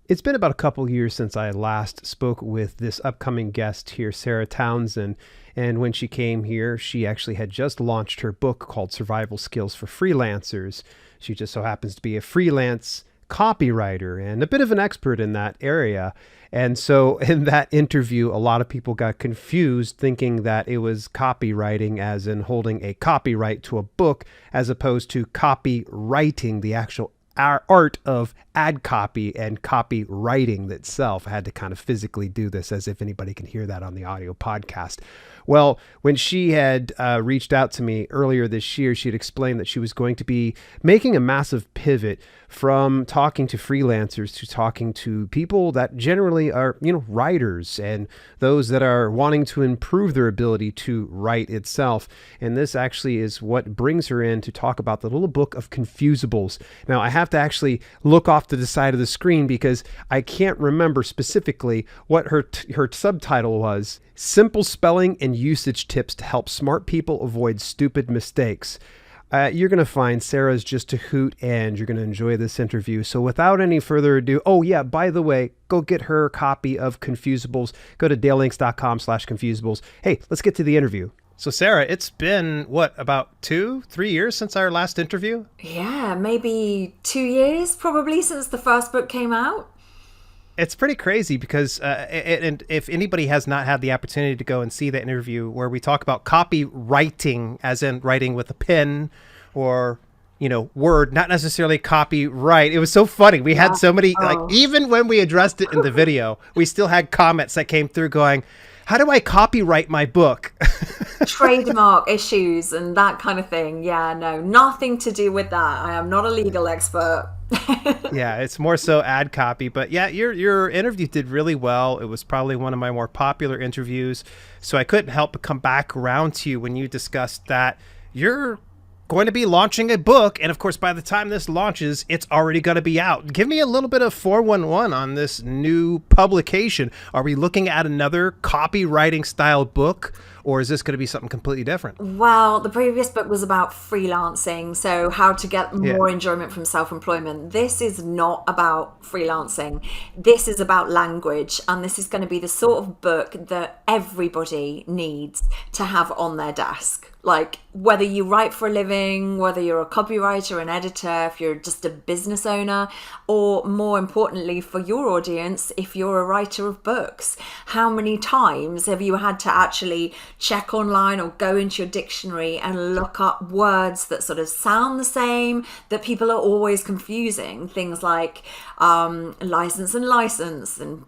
It's been about a couple years since I last spoke with this upcoming guest here, Sarah Townsend. And when she came here, she actually had just launched her book called Survival Skills for Freelancers. She just so happens to be a freelance copywriter and a bit of an expert in that area. And so in that interview, a lot of people got confused thinking that it was copywriting as in holding a copyright to a book, as opposed to copywriting, the actual art of ad copy and copywriting itself. I had to kind of physically do this as if anybody can hear that on the audio podcast. Well, when she had reached out to me earlier this year, she had explained that she was going to be making a massive pivot from talking to freelancers to talking to people that generally are, writers and those that are wanting to improve their ability to write itself. And this actually is what brings her in to talk about the little book of Confusables. Now, I have to actually look off to the side of the screen because I can't remember specifically what her subtitle was. Simple spelling and usage tips to help smart people avoid stupid mistakes. You're going to find Sarah's just a hoot and you're going to enjoy this interview. So without any further ado, oh yeah, by the way, go get her copy of Confusables. Go to dalelinks.com/Confusables. Hey, let's get to the interview. So Sarah, it's been about 2-3 years since our last interview? Yeah, maybe 2 years probably since the first book came out. It's pretty crazy because and if anybody has not had the opportunity to go and see the interview where we talk about copywriting, as in writing with a pen or, word, not necessarily copyright. It was so funny. We had so many, even when we addressed it in the video, we still had comments that came through going, how do I copyright my book? Trademark issues and that kind of thing. Yeah, no, nothing to do with that. I am not a legal expert. Yeah, it's more so ad copy. But yeah, your interview did really well. It was probably one of my more popular interviews. So I couldn't help but come back around to you when you discussed that you're going to be launching a book. And of course, by the time this launches, it's already going to be out. Give me a little bit of 411 on this new publication. Are we looking at another copywriting style book, or is this going to be something completely different? Well, the previous book was about freelancing, so how to get more enjoyment from self-employment. This is not about freelancing. This is about language, and this is going to be the sort of book that everybody needs to have on their desk. Like, whether you write for a living, whether you're a copywriter, an editor, if you're just a business owner, or more importantly for your audience, if you're a writer of books. How many times have you had to actually check online or go into your dictionary and look up words that sort of sound the same, that people are always confusing? Things like license and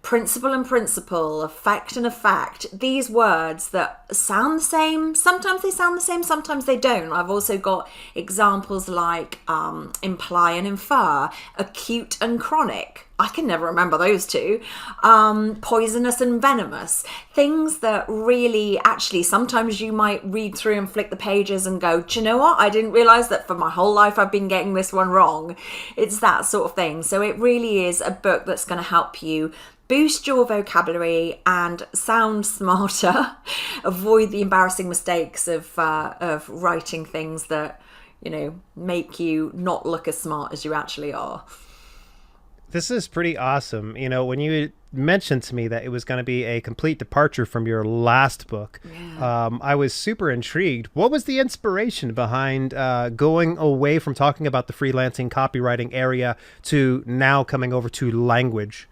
principle and principle, effect and effect. These words that sound the same, sometimes they sound the same, sometimes they don't. I've also got examples like imply and infer, acute and chronic. I can never remember those two. Poisonous and venomous. Things that really, actually, sometimes you might read through and flick the pages and go, do you know what? I didn't realize that for my whole life I've been getting this one wrong. It's that sort of thing. So it really is a book that's going to help you boost your vocabulary and sound smarter, avoid the embarrassing mistakes of writing things that, make you not look as smart as you actually are. This is pretty awesome. When you mentioned to me that it was going to be a complete departure from your last book, I was super intrigued. What was the inspiration behind going away from talking about the freelancing copywriting area to now coming over to language?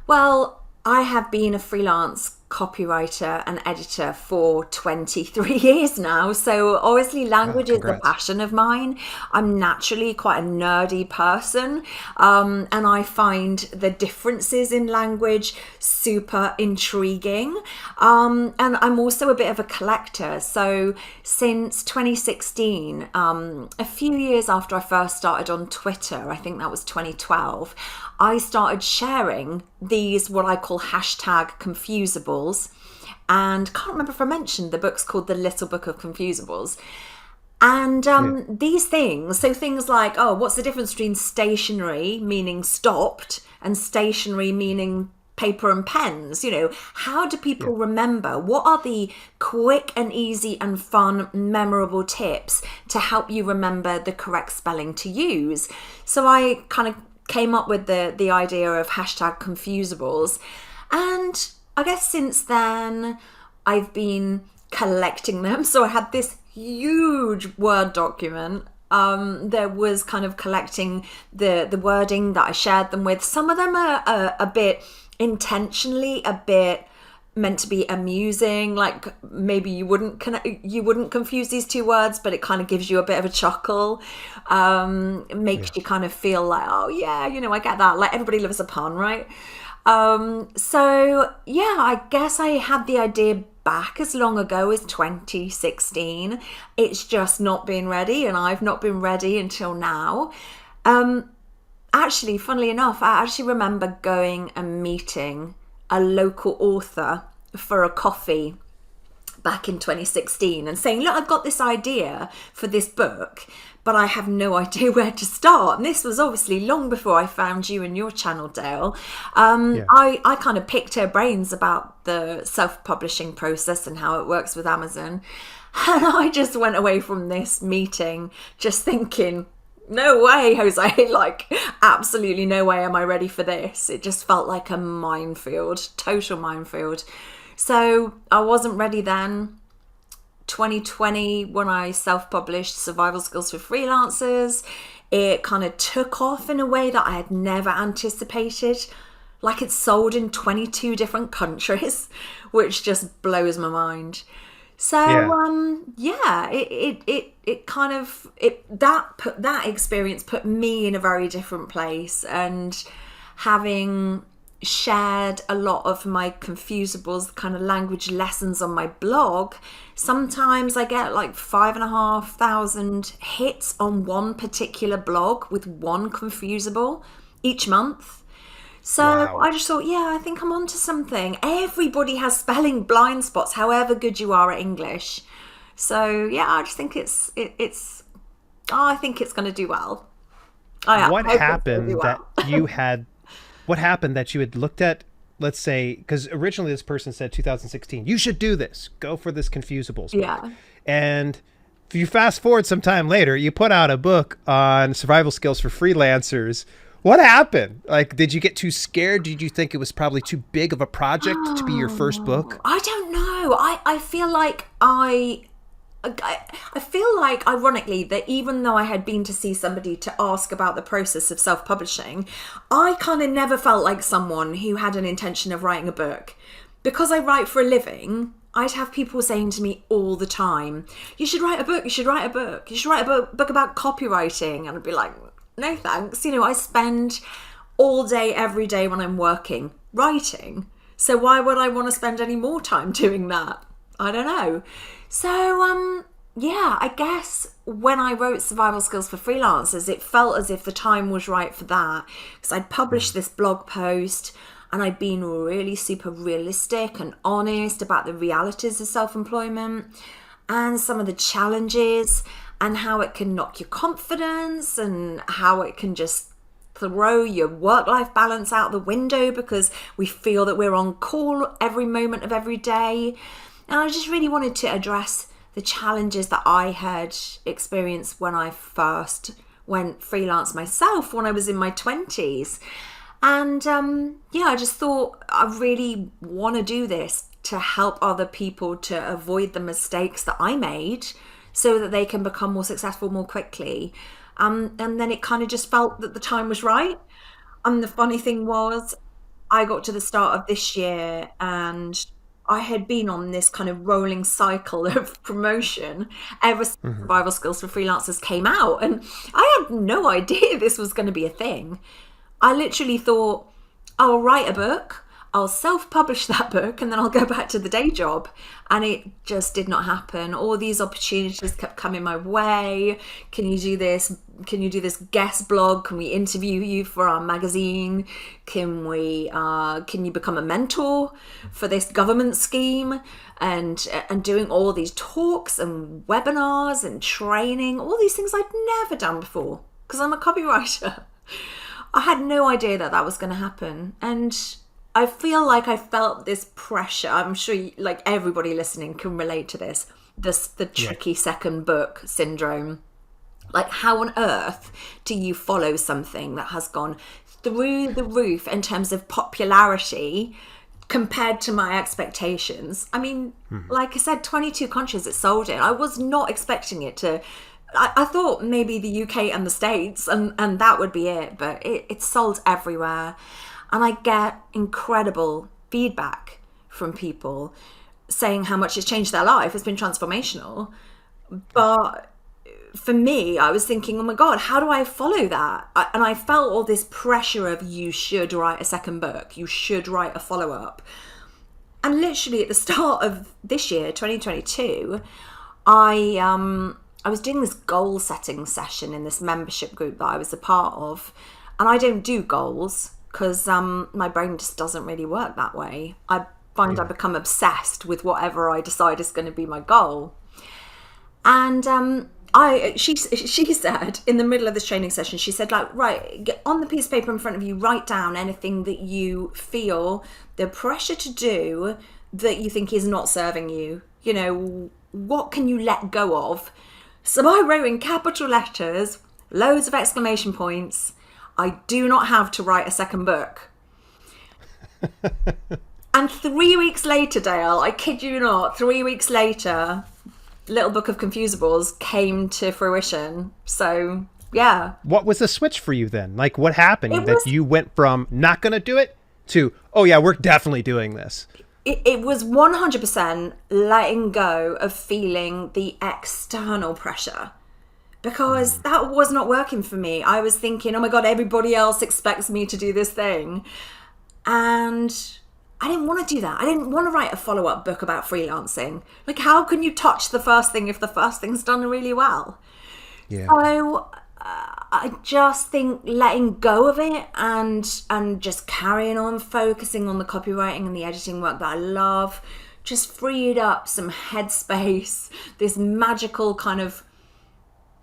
Well, I have been a freelance copywriter and editor for 23 years now. So obviously language is a passion of mine. I'm naturally quite a nerdy person. And I find the differences in language super intriguing. And I'm also a bit of a collector. So since 2016, a few years after I first started on Twitter, I think that was 2012, I started sharing these, what I call hashtag Confusables. And can't remember if I mentioned the book's called The Little Book of Confusables. And these things, so things like, what's the difference between stationary, meaning stopped, and stationary, meaning paper and pens? How do people remember? What are the quick and easy and fun, memorable tips to help you remember the correct spelling to use? So I kind of came up with the idea of hashtag Confusables. And I guess since then, I've been collecting them. So I had this huge Word document. There was kind of collecting the wording that I shared them with. Some of them are a bit intentionally a bit meant to be amusing, like maybe you wouldn't confuse these two words, but it kind of gives you a bit of a chuckle. It makes you kind of feel like, oh yeah, I get that, like everybody loves a pun, right? So yeah, I guess I had the idea back as long ago as 2016. It's just not been ready, and I've not been ready until now. Actually, funnily enough, I actually remember going and meeting a local author for a coffee back in 2016 and saying, look, I've got this idea for this book, but I have no idea where to start. And this was obviously long before I found you and your channel, Dale. I kind of picked her brains about the self-publishing process and how it works with Amazon. And I just went away from this meeting just thinking, no way, Jose, like absolutely no way am I ready for this. It just felt like a minefield, total minefield. So I wasn't ready then. 2020, when I self-published Survival Skills for Freelancers, it kind of took off in a way that I had never anticipated. Like it's sold in 22 different countries, which just blows my mind. So that experience put me in a very different place, and having shared a lot of my Confusables kind of language lessons on my blog, sometimes I get like 5,500 hits on one particular blog with one Confusable each month. So wow. I just thought, yeah, I think I'm onto something. Everybody has spelling blind spots, however good you are at English. So yeah, I just think I think it's going to do well. What happened that you had looked at, let's say, because originally this person said 2016, you should do this, go for this Confusables book. Yeah. And if you fast forward some time later, you put out a book on survival skills for freelancers. What happened? Like, did you get too scared? Did you think it was probably too big of a project to be your first book? I don't know. I feel like I feel like, ironically, that even though I had been to see somebody to ask about the process of self-publishing, I kind of never felt like someone who had an intention of writing a book. Because I write for a living, I'd have people saying to me all the time, you should write a book, you should write a book, you should write a book about copywriting. And I'd be like, no thanks. I spend all day, every day when I'm working, writing. So why would I want to spend any more time doing that? I don't know. So, yeah, I guess when I wrote Survival Skills for Freelancers, it felt as if the time was right for that. Because I'd published this blog post and I'd been really super realistic and honest about the realities of self-employment and some of the challenges and how it can knock your confidence and how it can just throw your work-life balance out the window because we feel that we're on call every moment of every day. And I just really wanted to address the challenges that I had experienced when I first went freelance myself when I was in my 20s. And I just thought I really want to do this to help other people to avoid the mistakes that I made, so that they can become more successful more quickly. And then it kind of just felt that the time was right. And the funny thing was, I got to the start of this year and I had been on this kind of rolling cycle of promotion ever since Survival Skills for Freelancers came out. And I had no idea this was going to be a thing. I literally thought, I'll write a book, I'll self-publish that book, and then I'll go back to the day job. And it just did not happen. All these opportunities kept coming my way. Can you do this? Can you do this guest blog? Can we interview you for our magazine? Can you become a mentor for this government scheme? And doing all these talks and webinars and training, all these things I'd never done before because I'm a copywriter. I had no idea that was going to happen. And I feel like I felt this pressure. I'm sure like everybody listening can relate to this. The tricky second book syndrome. Like, how on earth do you follow something that has gone through the roof in terms of popularity compared to my expectations? I mean, like I said, 22 countries it sold in. I was not expecting it to. I thought maybe the UK and the States and that would be it, but it's sold everywhere. And I get incredible feedback from people saying how much it's changed their life. It's been transformational. But for me, I was thinking, oh my God, how do I follow that? And I felt all this pressure of, you should write a second book, you should write a follow-up. And literally at the start of this year, 2022, I was doing this goal setting session in this membership group that I was a part of. And I don't do goals because my brain just doesn't really work that way. I find I become obsessed with whatever I decide is going to be my goal. And she said in the middle of this training session, she said, like, right, get on the piece of paper in front of you, write down anything that you feel the pressure to do that you think is not serving you. You know, what can you let go of? So I wrote in capital letters, loads of exclamation points, I do not have to write a second book. And 3 weeks later, Dale, I kid you not, 3 weeks later, Little Book of Confusables came to fruition. So, yeah. What was the switch for you then? Like, what happened that you went from not going to do it to, oh yeah, we're definitely doing this? It was 100% letting go of feeling the external pressure, because that was not working for me. I was thinking, oh my God, everybody else expects me to do this thing. And I didn't want to do that. I didn't want to write a follow-up book about freelancing. Like, how can you touch the first thing if the first thing's done really well? Yeah. So I just think letting go of it and just carrying on focusing on the copywriting and the editing work that I love just freed up some headspace, this magical kind of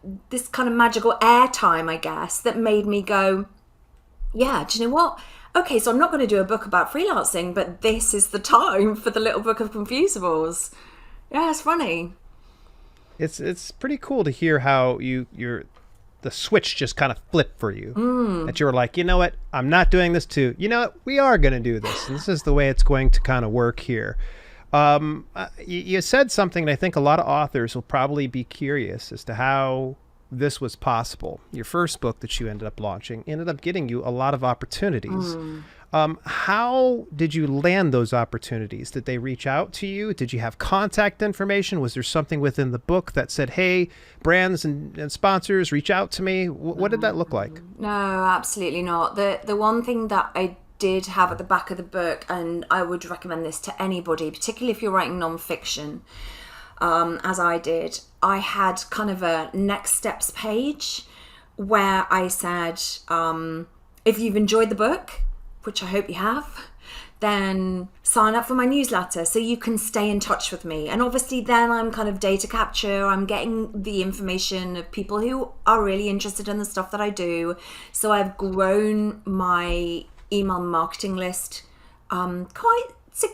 magical airtime, I guess, that made me go, yeah, do you know what? Okay, so I'm not going to do a book about freelancing, but this is the time for the Little Book of Confusables. Yeah, it's funny. It's pretty cool to hear how the switch just kind of flipped for you. That you were like, you know what, I'm not doing this too. You know what, we are going to do this. And this is the way it's going to kind of work here. You said something that I think a lot of authors will probably be curious as to how this was possible. Your first book that you ended up launching ended up getting you a lot of opportunities. How did you land those opportunities? Did they reach out to you? Did you have contact information? Was there something within the book that said, hey, brands and sponsors, reach out to me? What did that look like? No, absolutely not. The one thing that I did have at the back of the book, and I would recommend this to anybody, particularly if you're writing nonfiction, as I did, I had kind of a next steps page where I said, if you've enjoyed the book, which I hope you have, then sign up for my newsletter so you can stay in touch with me. And obviously then I'm kind of data capture. I'm getting the information of people who are really interested in the stuff that I do. So I've grown my email marketing list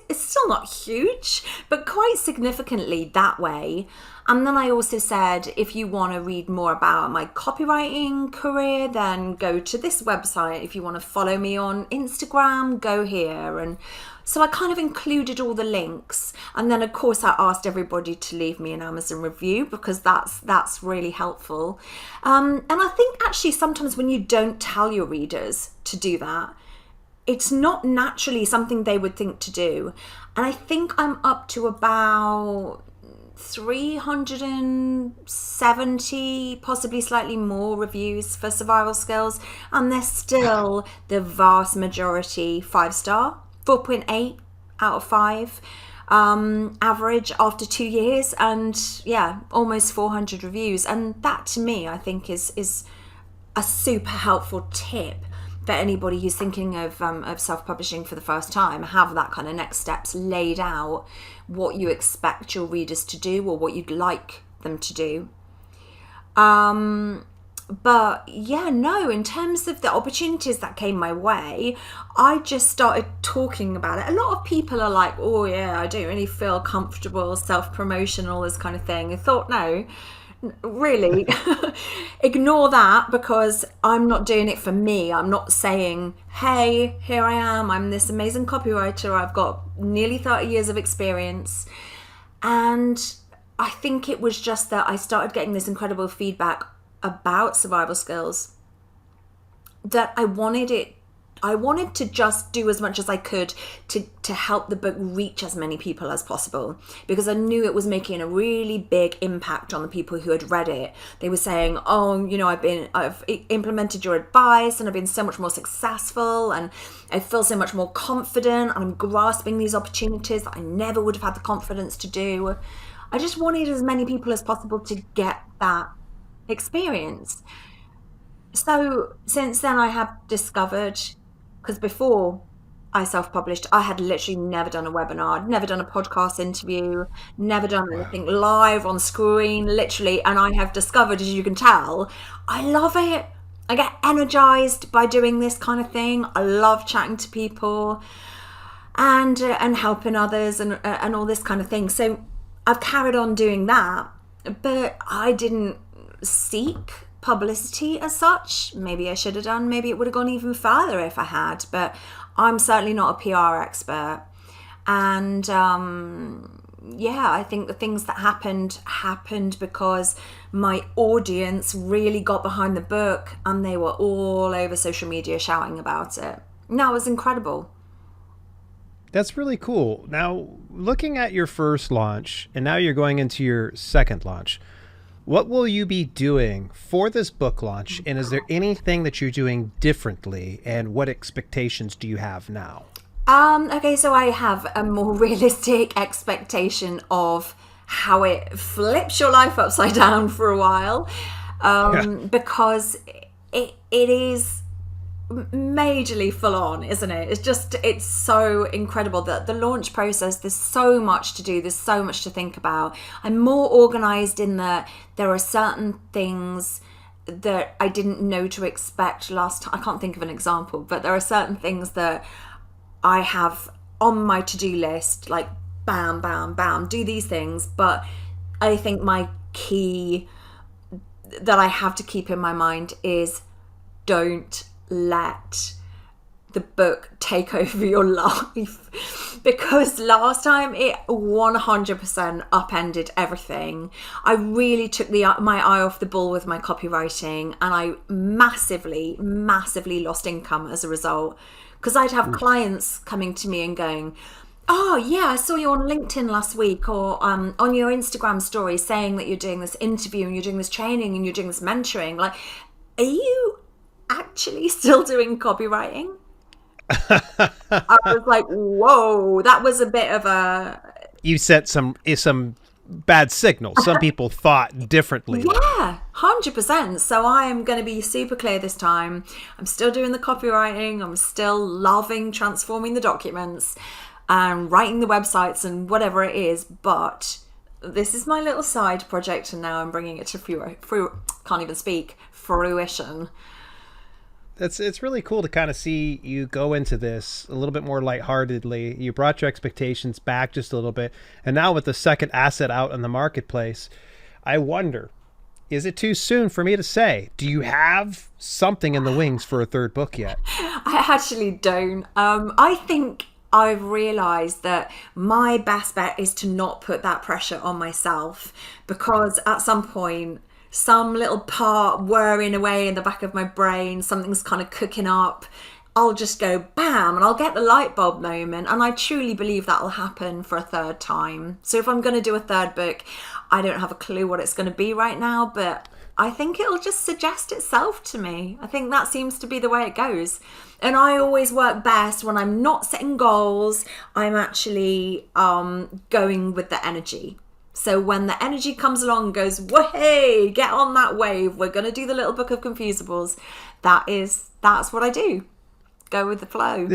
it's still not huge, but quite significantly that way. And then I also said, if you want to read more about my copywriting career, then go to this website. If you want to follow me on Instagram, go here. And so I kind of included all the links. And then, of course, I asked everybody to leave me an Amazon review because that's really helpful. And I think actually sometimes when you don't tell your readers to do that, it's not naturally something they would think to do. And I think I'm up to about 370, possibly slightly more reviews for Survival Skills. And they're still the vast majority 5-star, 4.8 out of 5 average after 2 years. And yeah, almost 400 reviews. And that to me, I think is a super helpful tip for anybody who's thinking of self-publishing for the first time. Have that kind of next steps laid out, what you expect your readers to do or what you'd like them to do. But yeah, no, in terms of the opportunities that came my way, I just started talking about it. A lot of people are like, oh yeah, I don't really feel comfortable self-promotion, all this kind of thing. I thought, no, Really. Ignore that, because I'm not doing it for me. I'm not saying, hey, here I am, I'm this amazing copywriter, I've got nearly 30 years of experience. And I think it was just that I started getting this incredible feedback about survival skills, that I wanted to just do as much as I could to help the book reach as many people as possible, because I knew it was making a really big impact on the people who had read it. They were saying, oh, I've implemented your advice and I've been so much more successful and I feel so much more confident and I'm grasping these opportunities that I never would have had the confidence to do. I just wanted as many people as possible to get that experience. So since then I have discovered, because before I self-published, I had literally never done a webinar, never done a podcast interview, never done anything live on screen, literally. And I have discovered, as you can tell, I love it. I get energized by doing this kind of thing. I love chatting to people and helping others and all this kind of thing. So I've carried on doing that, but I didn't seek publicity as such. Maybe I should have done. Maybe it would have gone even further if I had, but I'm certainly not a PR expert. And yeah, I think the things that happened because my audience really got behind the book and they were all over social media shouting about it. And that was incredible. That's really cool. Now, looking at your first launch and now you're going into your second launch, what will you be doing for this book launch? And is there anything that you're doing differently? And what expectations do you have now? Okay, so I have a more realistic expectation of how it flips your life upside down for a while, because it is majorly full on, isn't it? It's so incredible that the launch process, there's so much to do, there's so much to think about. I'm more organized in that there are certain things that I didn't know to expect last time. I can't think of an example, but there are certain things that I have on my to-do list, like bam, bam, bam, do these things. But I think my key that I have to keep in my mind is don't let the book take over your life, because last time it 100% upended everything. I really took my eye off the ball with my copywriting, and I massively lost income as a result, because I'd have clients coming to me and going, oh yeah, I saw you on LinkedIn last week, or on your Instagram story saying that you're doing this interview and you're doing this training and you're doing this mentoring. Like, are you actually still doing copywriting? I was like, whoa, that was a bit of a... You set some bad signals. Some people thought differently. Yeah, 100%. So I am going to be super clear this time. I'm still doing the copywriting. I'm still loving transforming the documents and writing the websites and whatever it is. But this is my little side project, and now I'm bringing it to fruition. It's really cool to kind of see you go into this a little bit more lightheartedly. You brought your expectations back just a little bit. And now with the second asset out in the marketplace, I wonder, is it too soon for me to say, do you have something in the wings for a third book yet? I actually don't. I think I've realized that my best bet is to not put that pressure on myself, because at some point, some little part whirring away in the back of my brain, something's kind of cooking up, I'll just go bam and I'll get the light bulb moment. And I truly believe that'll happen for a third time. So if I'm going to do a third book, I don't have a clue what it's going to be right now, but I think it'll just suggest itself to me. I think that seems to be the way it goes. And I always work best when I'm not setting goals. I'm actually going with the energy. So when the energy comes along and goes, hey, get on that wave, we're going to do the little book of Confusables, that's what I do. Go with the flow.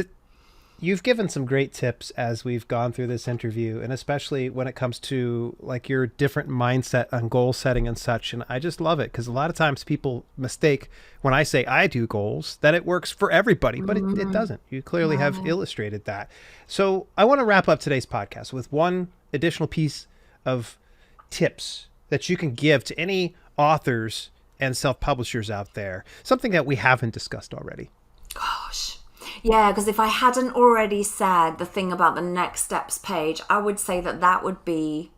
You've given some great tips as we've gone through this interview, and especially when it comes to like your different mindset on goal setting and such. And I just love it, because a lot of times people mistake when I say I do goals that it works for everybody, but it doesn't. You clearly have illustrated that. So I want to wrap up today's podcast with one additional piece of tips that you can give to any authors and self-publishers out there? Something that we haven't discussed already. Gosh. Yeah, because if I hadn't already said the thing about the next steps page, I would say that would be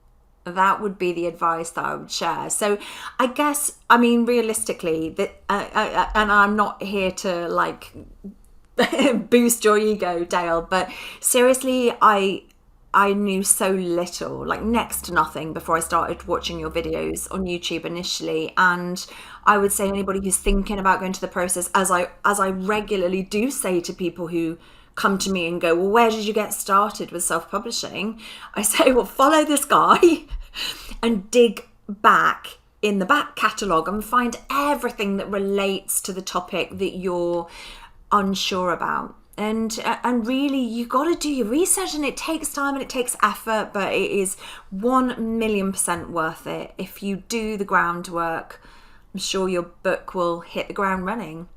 the advice that I would share. So I guess, I mean, realistically, that and I'm not here to like boost your ego, Dale, but seriously, I knew so little, like next to nothing, before I started watching your videos on YouTube initially. And I would say anybody who's thinking about going to the process, as I regularly do say to people who come to me and go, well, where did you get started with self-publishing? I say, well, follow this guy and dig back in the back catalogue and find everything that relates to the topic that you're unsure about. And really, you got to do your research, and it takes time and it takes effort, but it is 1,000,000% worth it. If you do the groundwork, I'm sure your book will hit the ground running.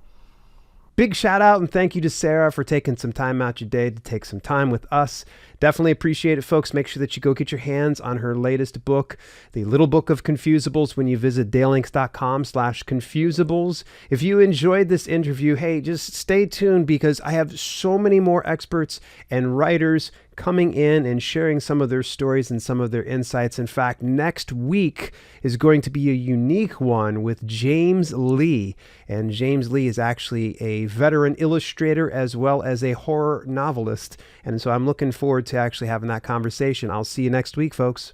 Big shout out and thank you to Sarah for taking some time out your day to take some time with us. Definitely appreciate it, folks. Make sure that you go get your hands on her latest book, The Little Book of Confusables, when you visit dalelinks.com/confusables. If you enjoyed this interview, hey, just stay tuned, because I have so many more experts and writers coming in and sharing some of their stories and some of their insights. In fact, next week is going to be a unique one with James Lee. And James Lee is actually a veteran illustrator as well as a horror novelist. And so I'm looking forward to actually having that conversation. I'll see you next week, folks.